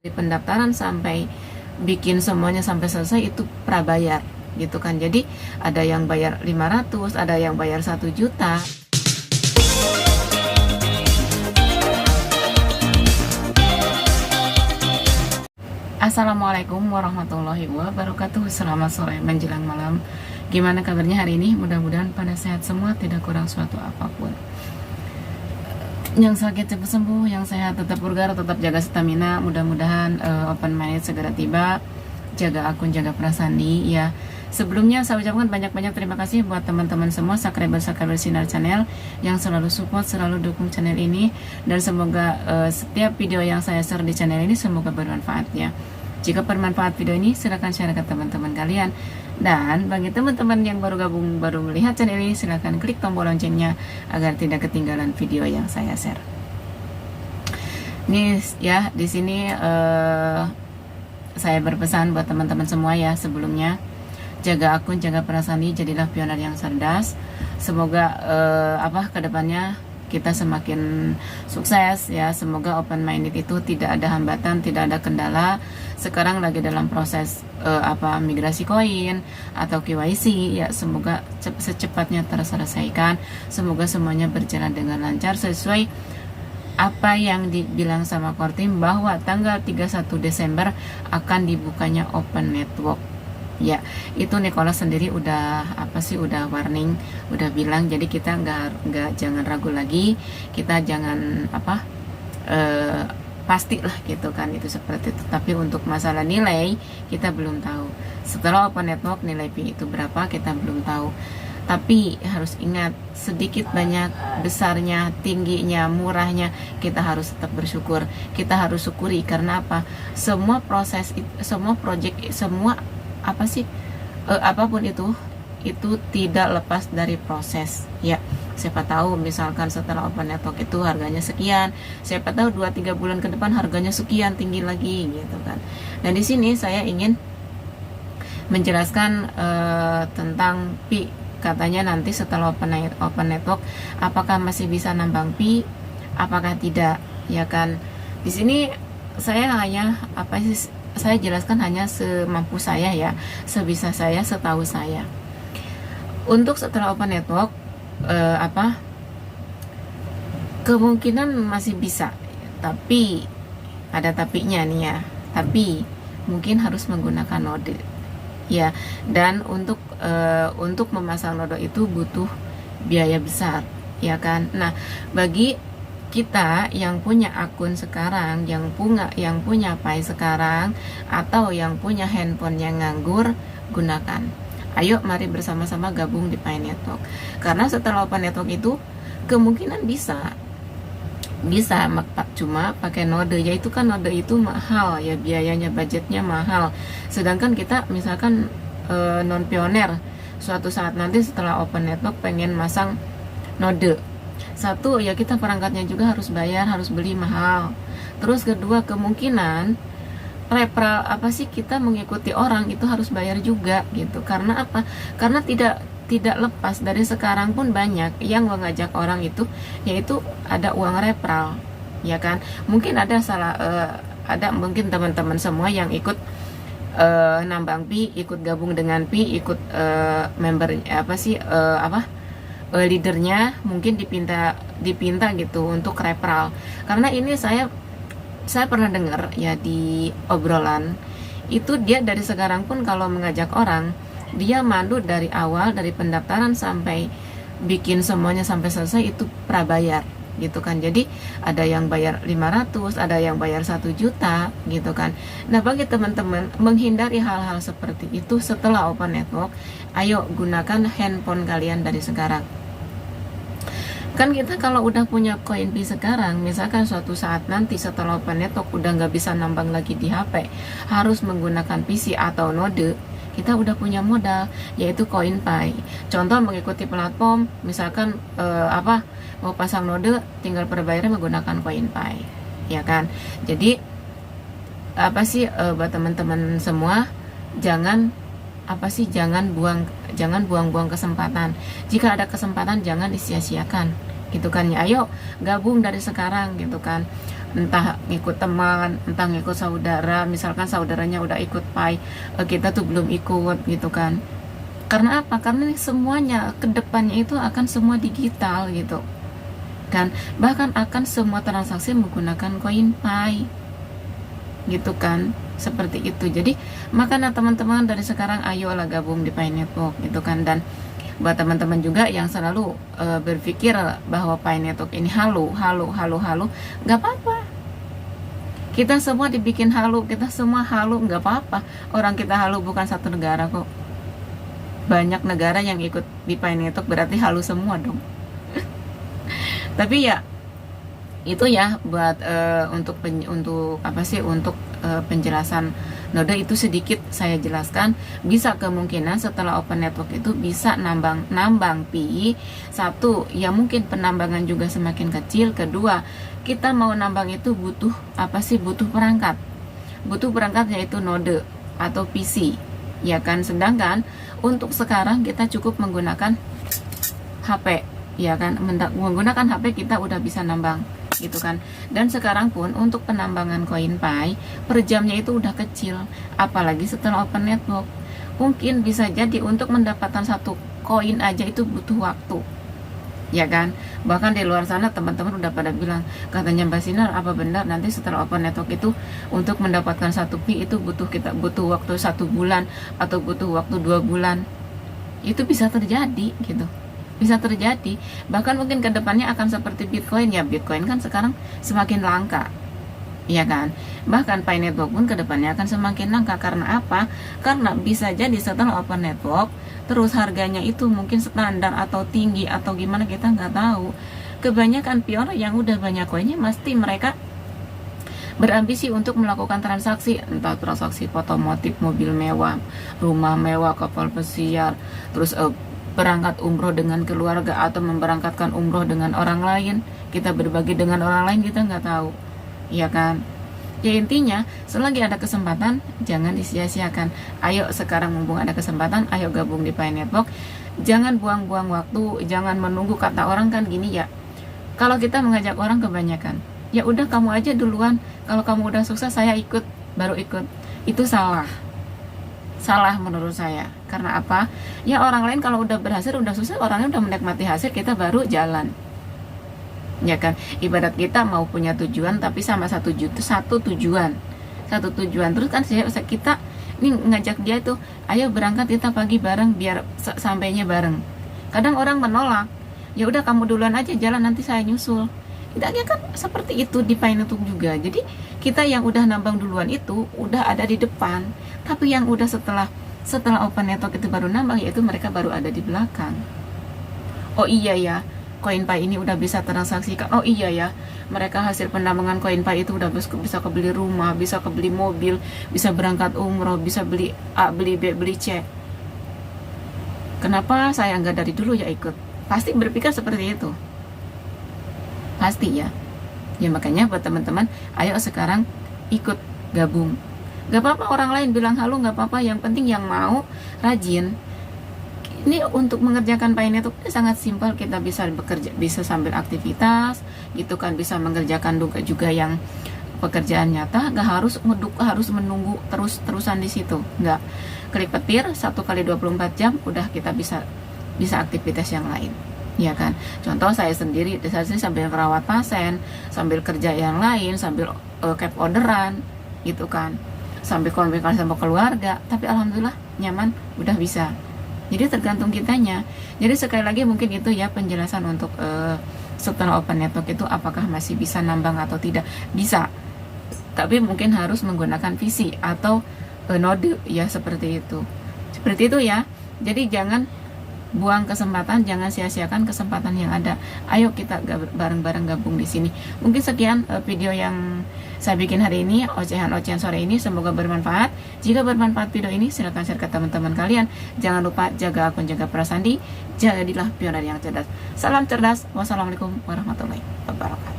Dari pendaftaran sampai bikin semuanya sampai selesai itu prabayar gitu kan. Jadi ada yang bayar 500, ada yang bayar 1 juta. Assalamualaikum warahmatullahi wabarakatuh. Selamat sore menjelang malam. Gimana kabarnya hari ini? Mudah-mudahan pada sehat semua, tidak kurang suatu apapun. Yang sakit cepat sembuh, yang sehat tetap bugar, tetap jaga stamina. Mudah-mudahan open minded segera tiba. Jaga akun, jaga perasaan ya. Sebelumnya saya ucapkan banyak-banyak terima kasih buat teman-teman semua subscriber Sinar Channel yang selalu support, selalu dukung channel ini, dan semoga setiap video yang saya share di channel ini semoga bermanfaat ya. Jika bermanfaat video ini, silahkan share ke teman-teman kalian. Dan bagi teman-teman yang baru gabung, baru melihat channel ini, silahkan klik tombol loncengnya agar tidak ketinggalan video yang saya share. Nih ya, di sini saya berpesan buat teman-teman semua ya, sebelumnya jaga akun, jaga perasaan, jadilah pioner yang cerdas. Semoga kedepannya kita semakin sukses ya. Semoga open minded itu tidak ada hambatan, tidak ada kendala. Sekarang lagi dalam proses migrasi koin atau KYC ya, semoga secepatnya terselesaikan. Semoga semuanya berjalan dengan lancar sesuai apa yang dibilang sama Kortim, bahwa tanggal 31 Desember akan dibukanya open network. Ya, itu Nicholas sendiri udah udah warning, udah bilang. Jadi kita nggak jangan ragu lagi, kita jangan pastilah gitu kan, itu seperti itu. Tapi untuk masalah nilai kita belum tahu. Setelah open network nilai fee itu berapa kita belum tahu. Tapi harus ingat, sedikit banyak, besarnya, tingginya, murahnya, kita harus tetap bersyukur. Kita harus syukuri karena apa? Semua proses, semua project, semua apapun itu tidak lepas dari proses ya. Siapa tahu misalkan setelah open network itu harganya sekian, siapa tahu 2-3 bulan ke depan harganya sekian, tinggi lagi gitu kan. Dan di sini saya ingin menjelaskan tentang pi. Katanya nanti setelah open network apakah masih bisa nambang pi, apakah tidak ya kan. Di sini saya hanya saya jelaskan hanya semampu saya ya, sebisa saya, setahu saya. Untuk setelah open network kemungkinan masih bisa, tapi ada tapinya nih ya. Tapi mungkin harus menggunakan node ya, dan untuk memasang node itu butuh biaya besar ya kan. Nah, bagi kita yang punya akun sekarang, yang punya Pi sekarang, atau yang punya handphone yang nganggur, gunakan. Ayo mari bersama-sama gabung di Pi Network. Karena setelah open network itu kemungkinan bisa cuma pakai node, yaitu kan node itu mahal ya, biayanya, budgetnya mahal. Sedangkan kita misalkan non pioner, suatu saat nanti setelah open network pengen masang node, satu ya kita perangkatnya juga harus bayar, harus beli mahal. Terus kedua, kemungkinan referral kita mengikuti orang itu harus bayar juga gitu. Karena apa? Karena tidak lepas dari sekarang pun banyak yang mengajak orang itu, yaitu ada uang referral ya kan. Mungkin ada mungkin teman-teman semua yang ikut nambang pi, ikut gabung dengan pi, ikut member leadernya mungkin dipinta gitu untuk referral. Karena ini saya pernah dengar ya di obrolan itu, dia dari sekarang pun kalau mengajak orang, dia mandu dari awal, dari pendaftaran sampai bikin semuanya sampai selesai itu prabayar gitu kan. Jadi ada yang bayar 500, ada yang bayar 1 juta gitu kan. Nah, bagi teman-teman menghindari hal-hal seperti itu setelah open network, ayo gunakan handphone kalian dari sekarang. Kan kita kalau udah punya koin pi sekarang, misalkan suatu saat nanti setelah open network udah nggak bisa nambang lagi di HP, harus menggunakan PC atau node, kita udah punya modal, yaitu koin Pi. Contoh mengikuti platform, misalkan mau pasang node, tinggal perbayarnya menggunakan koin Pi ya kan. Jadi buat teman-teman semua, jangan buang-buang kesempatan. Jika ada kesempatan jangan disia-siakan gitu kan ya. Ayo gabung dari sekarang gitu kan, entah ngikut teman, entah ngikut saudara, misalkan saudaranya udah ikut Pi, kita tuh belum ikut gitu kan. Karena apa? Karena ini semuanya kedepannya itu akan semua digital gitu kan, bahkan akan semua transaksi menggunakan koin Pi gitu kan, seperti itu. Jadi makanya teman-teman dari sekarang ayolah gabung di Pi Network gitu kan. Dan buat teman-teman juga yang selalu berpikir bahwa Pi Network ini halu, nggak apa-apa. Kita semua dibikin halu, kita semua halu, nggak apa-apa. Orang kita halu bukan satu negara kok. Banyak negara yang ikut di Pi Network, berarti halu semua dong. Tapi ya itu ya buat untuk penjelasan node itu sedikit saya jelaskan. Bisa kemungkinan setelah open network itu bisa nambang pi. Satu, ya mungkin penambangan juga semakin kecil. Kedua, kita mau nambang itu butuh butuh perangkat. Butuh perangkat yaitu node atau PC, ya kan. Sedangkan untuk sekarang kita cukup menggunakan HP, ya kan. Menggunakan HP kita udah bisa nambang gitu kan. Dan sekarang pun untuk penambangan koin Pi per jamnya itu udah kecil, apalagi setelah open network. Mungkin bisa jadi untuk mendapatkan satu koin aja itu butuh waktu, ya kan. Bahkan di luar sana teman-teman udah pada bilang, katanya Mbak Sinar, apa benar nanti setelah open network itu untuk mendapatkan satu pi itu butuh waktu 1 bulan atau butuh waktu 2 bulan. Itu bisa terjadi gitu, bisa terjadi. Bahkan mungkin kedepannya akan seperti Bitcoin, ya Bitcoin kan sekarang semakin langka, ya kan. Bahkan Pi Network pun kedepannya akan semakin langka. Karena apa? Karena bisa jadi setelah open network terus harganya itu mungkin standar atau tinggi atau gimana, kita nggak tahu. Kebanyakan pion yang udah banyak koinnya pasti mereka berambisi untuk melakukan transaksi, entah transaksi otomotif, mobil mewah, rumah mewah, kapal pesiar, terus berangkat umroh dengan keluarga atau memberangkatkan umroh dengan orang lain. Kita berbagi dengan orang lain, kita nggak tahu, ya kan. Ya intinya selagi ada kesempatan jangan disia-siakan. Ayo sekarang mumpung ada kesempatan, ayo gabung di Pi Network. Jangan buang-buang waktu, jangan menunggu. Kata orang kan gini ya, kalau kita mengajak orang kebanyakan, ya udah kamu aja duluan, kalau kamu udah sukses saya ikut, baru ikut. Itu salah menurut saya. Karena apa? Ya orang lain kalau udah berhasil, udah sukses, orangnya udah menikmati hasil, kita baru jalan, ya kan. Ibarat kita mau punya tujuan tapi sama satu tujuan. Terus kan kita ini ngajak dia itu, ayo berangkat kita pagi bareng biar sampainya bareng. Kadang orang menolak, ya udah kamu duluan aja jalan, nanti saya nyusul. Tidaknya kan seperti itu di Pi Network juga. Jadi kita yang udah nambang duluan itu udah ada di depan, tapi yang udah setelah open network itu baru nambang, yaitu mereka baru ada di belakang. Oh iya ya, koin Pi ini udah bisa transaksikan. Oh iya ya, mereka hasil penambangan koin Pi itu udah bisa kebeli rumah, bisa kebeli mobil, bisa berangkat umroh, bisa beli A, beli B, beli C. Kenapa saya nggak dari dulu ya ikut? Pasti berpikir seperti itu, pasti ya. Ya makanya buat teman-teman, ayo sekarang ikut gabung. Gak apa-apa orang lain bilang halu, gak apa-apa. Yang penting yang mau rajin. Ini untuk mengerjakan Pi Network sangat simpel. Kita bisa bekerja, bisa sambil aktivitas gitu kan, bisa mengerjakan juga yang pekerjaan nyata. Gak harus menunggu terus-terusan di situ. Gak, klik petir 1 kali 24 jam udah kita bisa aktivitas yang lain, ya kan. Contoh saya sendiri sambil merawat pasien, sambil kerja yang lain, sambil cap orderan gitu kan, sambil komunikasi sama keluarga, tapi alhamdulillah nyaman, udah bisa. Jadi tergantung kitanya. Jadi sekali lagi mungkin itu ya penjelasan untuk setelah open network itu apakah masih bisa nambang atau tidak. Bisa, tapi mungkin harus menggunakan visi atau node ya, seperti itu ya. Jadi jangan buang kesempatan, jangan sia-siakan kesempatan yang ada. Ayo kita bareng-bareng gabung di sini. Mungkin sekian video yang saya bikin hari ini, ocehan sore ini, semoga bermanfaat. Jika bermanfaat video ini, silakan share ke teman-teman kalian. Jangan lupa jaga akun, jaga perasaan, jadilah pioner yang cerdas. Salam cerdas. Wassalamualaikum warahmatullahi wabarakatuh.